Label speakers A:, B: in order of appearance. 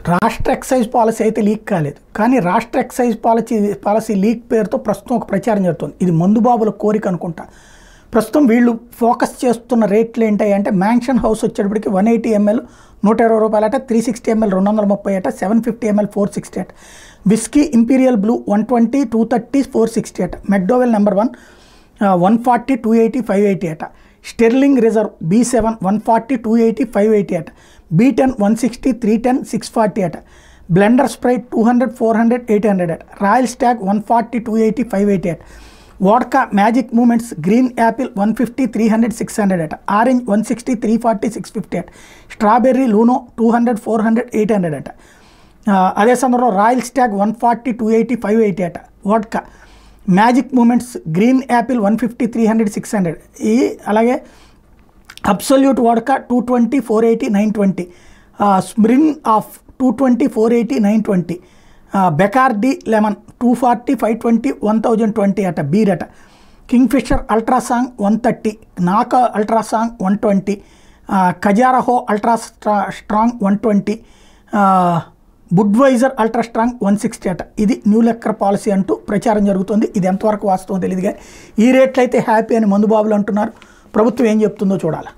A: రాష్ట్ర excise policy అయితే leak కాలేదు, కానీ రాష్ట్ర ఎక్సైజ్ పాలసీ లీక్ పేరుతో ప్రస్తుతం ఒక ప్రచారం జరుగుతుంది. ఇది మందుబాబుల కోరిక అనుకుంటా. ప్రస్తుతం వీళ్ళు ఫోకస్ చేస్తున్న రేట్లు ఏంటంటే మ్యాన్షన్ హౌస్ వచ్చేటప్పటికి 180 ml 120 రూపాయలట, 360 ml 230 అట, 750 ml 460 అట, విస్కీ ఇంపీరియల్ బ్లూ 120, 230, 460 అట, మెక్డోవెల్ నెంబర్ 1 140, 280, 580 అట, స్టెర్లింగ్ రిజర్వ్ B7 140, 280, 580 అట, B10 160, 310, 640 అట, బ్లెండర్ స్ప్రైట్ 200, 400, 800 అట, రాయల్ స్టాగ్ 140, 280, 580 అట, vodka magic moments green apple 150, 300, 600 అట, ఆరెంజ్ 160, 340, 650 అట, స్ట్రాబెర్రీ లూనో 200, 400, 800 అట. అదే సమయంలో రాయల్ స్టాగ్ 140, 280, 580 అట, vodka magic moments green apple 150, 300, 600. ఈ అలాగే absolute vodka 220, 480, 920, spring of 220, 480, 920, Bacardi lemon 240, 520, 1020 అట, బీర్ అట, కింగ్ఫిషర్ అల్ట్రాసాంగ్ 130, నాకా అల్ట్రాసాంగ్ 120, ఖజారహో అల్ట్రా స్ట్రాంగ్ 120, బుడ్వైజర్ అల్ట్రా స్ట్రాంగ్ 160 అట. ఇది న్యూ లెక్కర్ పాలసీ అంటూ ప్రచారం జరుగుతుంది. ఇది ఎంతవరకు వాస్తవం తెలియదు, కానీ ఈ రేట్లు అయితే హ్యాపీ అని మందుబాబులు అంటున్నారు. ప్రభుత్వం ఏం చెప్తుందో చూడాలి.